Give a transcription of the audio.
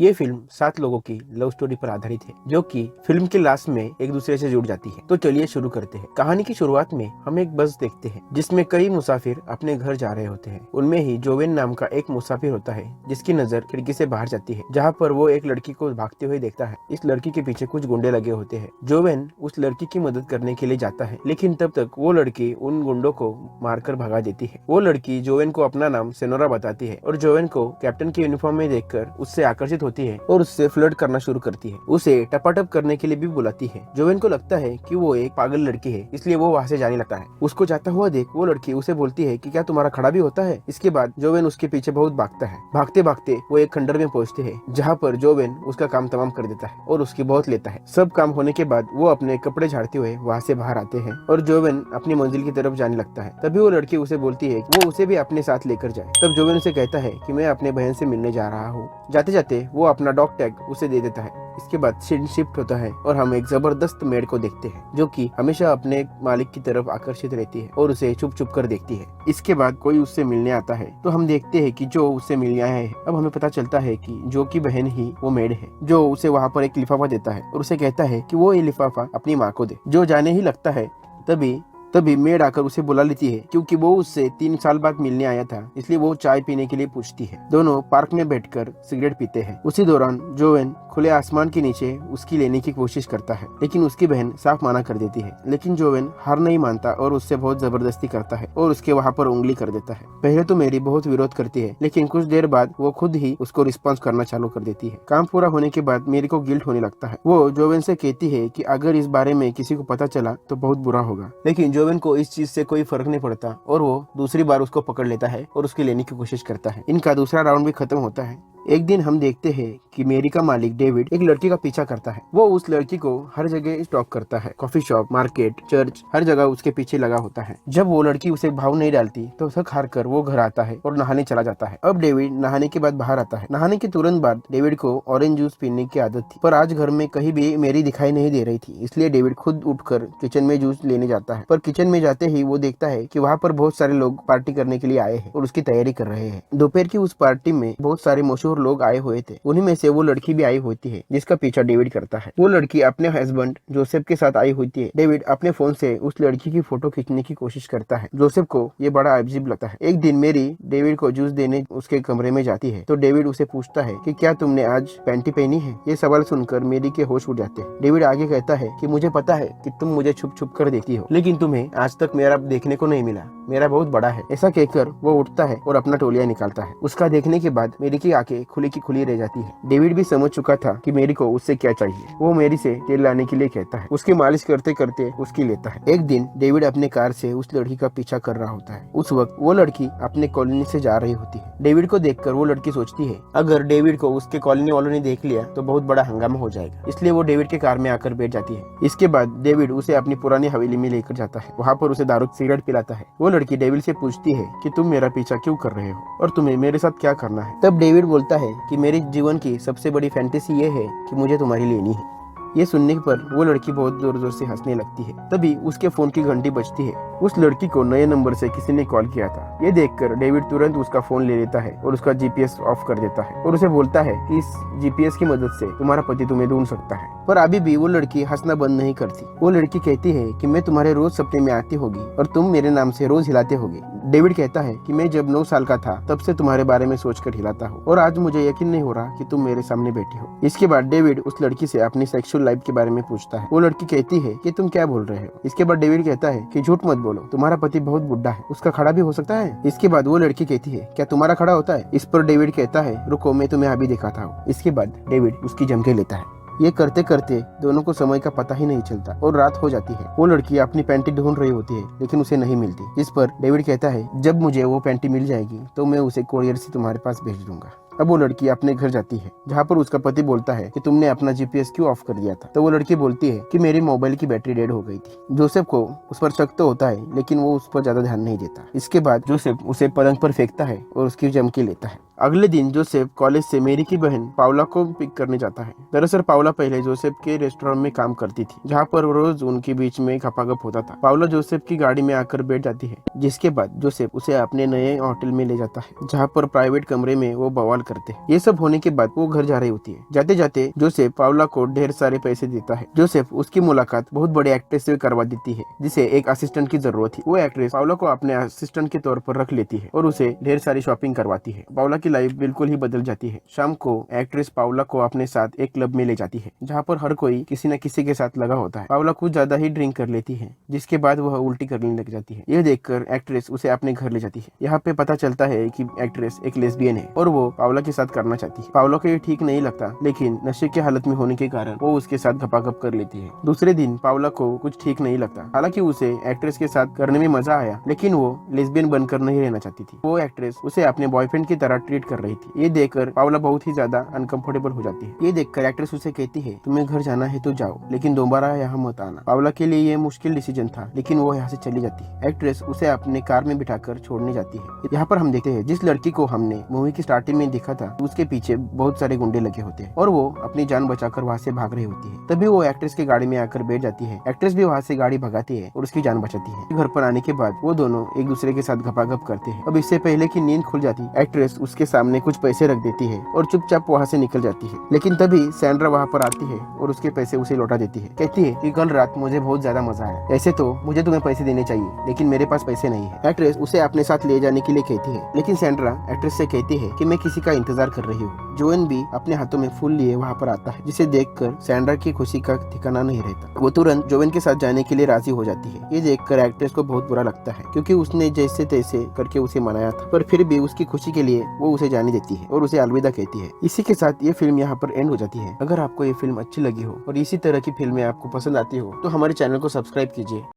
ये फिल्म 7 लोगों की लव स्टोरी पर आधारित है, जो कि फिल्म के लास्ट में एक दूसरे से जुड़ जाती है। तो चलिए शुरू करते हैं। कहानी की शुरुआत में हम एक बस देखते हैं जिसमें कई मुसाफिर अपने घर जा रहे होते हैं। उनमें ही जोवेन नाम का एक मुसाफिर होता है जिसकी नजर खिड़की से बाहर जाती है, जहाँ पर वो एक लड़की को भागते हुए देखता है। इस लड़की के पीछे कुछ गुंडे लगे होते हैं। जोवेन उस लड़की की मदद करने के लिए जाता है, लेकिन तब तक वो लड़की उन गुंडों को मारकर भगा देती है। वो लड़की जोवेन को अपना नाम सेनोरा बताती है और जोवेन को कैप्टन की यूनिफॉर्म में देखकर उससे आकर्षित होती है और उससे फ्लर्ट करना शुरू करती है। उसे टपाटप करने के लिए भी बुलाती है। जोवेन को लगता है कि वो एक पागल लड़की है, इसलिए वो वहाँ से जाने लगता है। उसको जाता हुआ देख वो लड़की उसे बोलती है कि क्या तुम्हारा खड़ा भी होता है। इसके बाद जोवेन उसके पीछे बहुत भागता है। भागते भागते वो एक खंडर में पहुंचते हैं, जहाँ पर जोवेन उसका काम तमाम कर देता है और उसकी बहुत लेता है। सब काम होने के बाद वो अपने कपड़े झाड़ते हुए वहाँ से बाहर आते हैं और जोवेन अपनी मंजिल की तरफ जाने लगता है। तभी वो लड़की उसे बोलती है कि वो उसे भी अपने साथ लेकर जाए। तब जोवेन उसे कहता है कि मैं अपने बहन से मिलने जा रहा हूँ। जाते जाते वो अपना डॉग टैग उसे दे देता है। इसके बाद सीन शिफ्ट होता है और हम एक जबरदस्त मेड को देखते हैं, जो कि हमेशा अपने मालिक की तरफ आकर्षित रहती है और उसे छुप छुप कर देखती है। इसके बाद कोई उससे मिलने आता है तो हम देखते हैं कि जो उससे मिलने आया है। अब हमें पता चलता है कि जो की बहन ही वो मेड है, जो उसे वहाँ पर एक लिफाफा देता है और उसे कहता है कि वो ये लिफाफा अपनी माँ को दे। जो जाने ही लगता है तभी मेड आकर उसे बुला लेती है, क्योंकि वो उससे 3 साल बाद मिलने आया था, इसलिए वो चाय पीने के लिए पूछती है। दोनों पार्क में बैठकर सिगरेट पीते हैं। उसी दौरान जोवेन खुले आसमान के नीचे उसकी लेने की कोशिश करता है, लेकिन उसकी बहन साफ मना कर देती है। लेकिन जोवेन हार नहीं मानता और उससे बहुत जबरदस्ती करता है और उसके वहाँ पर उंगली कर देता है। पहले तो मेरी बहुत विरोध करती है, लेकिन कुछ देर बाद वो खुद ही उसको रिस्पॉन्स करना चालू कर देती है। काम पूरा होने के बाद मेरी को गिल्ट होने लगता है। वो जोवेन से कहती है कि अगर इस बारे में किसी को पता चला तो बहुत बुरा होगा, लेकिन जोवेन को इस चीज से कोई फर्क नहीं पड़ता और वो दूसरी बार उसको पकड़ लेता है और उसकी लेने की कोशिश करता है। इनका दूसरा राउंड भी खत्म होता है। एक दिन हम देखते हैं कि मेरी का मालिक डेविड एक लड़की का पीछा करता है। वो उस लड़की को हर जगह स्टॉक करता है, कॉफी शॉप, मार्केट, चर्च, हर जगह उसके पीछे लगा होता है। जब वो लड़की उसे भाव नहीं डालती तो थक हार कर वो घर आता है और नहाने चला जाता है। अब डेविड नहाने के बाद बाहर आता है। नहाने के तुरंत बाद डेविड को ऑरेंज जूस पीने की आदत थी, पर आज घर में कहीं भी मेरी दिखाई नहीं दे रही थी, इसलिए डेविड खुद उठकर किचन में जूस लेने जाता है। पर किचन में जाते ही वो देखता है कि वहाँ पर बहुत सारे लोग पार्टी करने के लिए आए हैं और उसकी तैयारी कर रहे हैं। दोपहर की उस पार्टी में बहुत सारे मशहूर लोग आए हुए थे। उन्हीं में से वो लड़की भी आई होती है जिसका पीछा डेविड करता है। वो लड़की अपने हस्बैंड जोसेफ के साथ आई होती है। डेविड अपने फोन से उस लड़की की फोटो खींचने की कोशिश करता है। जोसेफ को ये बड़ा अजीब लगता है। एक दिन मेरी डेविड को जूस देने उसके कमरे में जाती है तो डेविड उसे पूछता है कि क्या तुमने आज पैंटी पहनी है। ये सवाल सुनकर मेरी के होश उड़ जाते हैं। डेविड आगे कहता है कि मुझे पता है कि तुम मुझे छुप छुप कर देखती हो, लेकिन तुम्हें आज तक मेरा देखने को नहीं मिला। मेरा बहुत बड़ा है। ऐसा कहकर वो उठता है और अपना तौलिया निकालता है। उसका देखने के बाद मेरी की आंखें खुली की खुली रह जाती है। डेविड भी समझ चुका था कि मेरी को उससे क्या चाहिए। वो मेरी से तेल लाने के लिए कहता है। उसकी मालिश करते करते उसकी लेता है। एक दिन डेविड अपने कार से उस लड़की का पीछा कर रहा होता है। उस वक्त वो लड़की अपने कॉलोनी से जा रही होती है। डेविड को देखकर वो लड़की सोचती है अगर डेविड को उसके कॉलोनी वालों ने देख लिया तो बहुत बड़ा हंगामा हो जाएगा, इसलिए वो डेविड के कार में आकर बैठ जाती है। इसके बाद डेविड उसे अपनी पुरानी हवेली में लेकर जाता है। वहाँ पर उसे दारू सिगरेट पिलाता है। वो लड़की डेविड से पूछती है कि तुम मेरा पीछा क्यों कर रहे हो और तुम्हें मेरे साथ क्या करना है। तब डेविड बोलता है कि मेरे जीवन की सबसे बड़ी फैंटेसी ये है कि मुझे तुम्हारी लेनी है। ये सुनने पर वो लड़की बहुत जोर जोर से हंसने लगती है। तभी उसके फोन की घंटी बजती है। उस लड़की को नए नंबर से किसी ने कॉल किया था। ये देखकर डेविड तुरंत उसका फोन ले लेता है और उसका जीपीएस ऑफ कर देता है और उसे बोलता है कि इस जीपीएस की मदद से तुम्हारा पति तुम्हें ढूंढ सकता है। पर अभी भी वो लड़की हंसना बंद नहीं करती। वो लड़की कहती है कि मैं तुम्हारे रोज सपने में आती होगी और तुम मेरे नाम से रोज हिलाते होगे। डेविड कहता है कि मैं जब 9 साल का था तब से तुम्हारे बारे में सोचकर हिलाता हूँ और आज मुझे यकीन नहीं हो रहा कि तुम मेरे सामने बैठे हो। इसके बाद डेविड उस लड़की से अपनी सेक्सुअल लाइफ के बारे में पूछता है। वो लड़की कहती है कि तुम क्या बोल रहे हो। इसके बाद डेविड कहता है कि झूठ मत बोलो, तुम्हारा पति बहुत बुढ़ा है, उसका खड़ा भी हो सकता है। इसके बाद वो लड़की कहती है क्या तुम्हारा खड़ा होता है। इस पर डेविड कहता है रुको मैं तुम्हें अभी दिखाता हूँ। इसके बाद डेविड उसकी जम के लेता है। ये करते करते दोनों को समय का पता ही नहीं चलता और रात हो जाती है। वो लड़की अपनी पैंटी ढूंढ रही होती है लेकिन उसे नहीं मिलती। इस पर डेविड कहता है जब मुझे वो पैंटी मिल जाएगी तो मैं उसे कोरियर से तुम्हारे पास भेज दूंगा। अब वो लड़की अपने घर जाती है, जहाँ पर उसका पति बोलता है कि तुमने अपना जीपीएस क्यों ऑफ कर दिया था। तो वो लड़की बोलती है कि मेरी मोबाइल की बैटरी डेड हो गई थी। जोसेफ को उस पर शक तो होता है, लेकिन वो उस पर ज्यादा ध्यान नहीं देता। इसके बाद जोसेफ उसे पलंग पर फेंकता है और उसकी जम के लेता है। अगले दिन जोसेफ कॉलेज से मेरी की बहन पाउला को पिक करने जाता है। दरअसल पाउला पहले जोसेफ के रेस्टोरेंट में काम करती थी, जहाँ पर रोज उनके बीच में खपाखप होता था। पाउला जोसेफ की गाड़ी में आकर बैठ जाती है, जिसके बाद जोसेफ उसे अपने नए होटल में ले जाता है, जहाँ पर प्राइवेट कमरे में वो बवाल करते हैं। ये सब होने के बाद वो घर जा रही होती है। जाते जाते जोसेफ पाउला को ढेर सारे पैसे देता है। जोसेफ उसकी मुलाकात बहुत बड़े एक्ट्रेस से करवा देती है, जिसे एक असिस्टेंट की जरूरत थी। वो एक्ट्रेस पाउला को अपने असिस्टेंट के तौर पर रख लेती है और उसे ढेर सारी शॉपिंग करवाती है। पाउला की लाइफ बिल्कुल ही बदल जाती है। शाम को एक्ट्रेस पाउला को अपने साथ एक क्लब में ले जाती है, जहाँ पर हर कोई किसी न किसी के साथ लगा होता है। पाउला कुछ ज्यादा ही ड्रिंक कर लेती है, जिसके बाद वह उल्टी करने लग जाती है। यह देखकर एक्ट्रेस उसे अपने घर ले जाती है। यहाँ पे पता चलता है कि एक्ट्रेस एक लेस्बियन है और वो पाउला के साथ करना चाहती है। पाउला को ये ठीक नहीं लगता, लेकिन नशे की हालत में होने के कारण वो उसके साथ घपाघप कर लेती है। दूसरे दिन पाउला को कुछ ठीक नहीं लगता। हालांकि उसे एक्ट्रेस के साथ करने में मजा आया, लेकिन वो लेस्बियन बनकर नहीं रहना चाहती थी। वो एक्ट्रेस उसे अपने बॉयफ्रेंड की तरह ट्रीट कर रही थी। ये देखकर पाउला बहुत ही ज्यादा अनकंफर्टेबल हो जाती है। ये देखकर एक्ट्रेस उसे कहती है, तुम्हें घर जाना है तो जाओ, लेकिन दोबारा यहाँ मत आना। पाउला के लिए ये मुश्किल डिसीजन था, लेकिन वो यहाँ से चली जाती है। एक्ट्रेस उसे अपने कार में बिठाकर छोड़ने जाती है। यहाँ पर हम देखते हैं जिस लड़की को हमने मूवी की स्टार्टिंग में देखा था, उसके पीछे बहुत सारे गुंडे लगे होते हैं और वो अपनी जान बचाकर वहाँ से भाग रही होती है। तभी वो एक्ट्रेस की गाड़ी में आकर बैठ जाती है। एक्ट्रेस भी वहाँ से गाड़ी भगाती है और उसकी जान बचाती है। घर पर आने के बाद वो दोनों एक दूसरे के साथ घपाघप करते हैं। अब इससे पहले कि नींद खुल जाती, एक्ट्रेस उसके सामने कुछ पैसे रख देती है और चुपचाप वहाँ से निकल जाती है। लेकिन तभी सैंड्रा वहाँ पर आती है और उसके पैसे उसे लौटा देती है। कहती है कि कल रात मुझे बहुत ज्यादा मजा आया, ऐसे तो मुझे तुम्हें पैसे देने चाहिए, लेकिन मेरे पास पैसे नहीं है। एक्ट्रेस उसे अपने साथ ले जाने के लिए कहती है, लेकिन सैंड्रा एक्ट्रेस से कहती है कि मैं किसी का इंतजार कर रही हूँ। जोएन भी अपने हाथों में फूल लिए वहाँ पर आता है, जिसे देखकर सैंड्रा की खुशी का ठिकाना नहीं रहता। वो तुरंत जोएन के साथ जाने के लिए राजी हो जाती है। ये देखकर एक्ट्रेस को बहुत बुरा लगता है, क्योंकि उसने जैसे तैसे करके उसे मनाया था, पर फिर भी उसकी खुशी के लिए वो उसे जाने देती है और उसे अलविदा कहती है। इसी के साथ ये फिल्म यहाँ पर एंड हो जाती है। अगर आपको ये फिल्म अच्छी लगी हो और इसी तरह की फिल्में आपको पसंद आती हो तो हमारे चैनल को सब्सक्राइब कीजिए।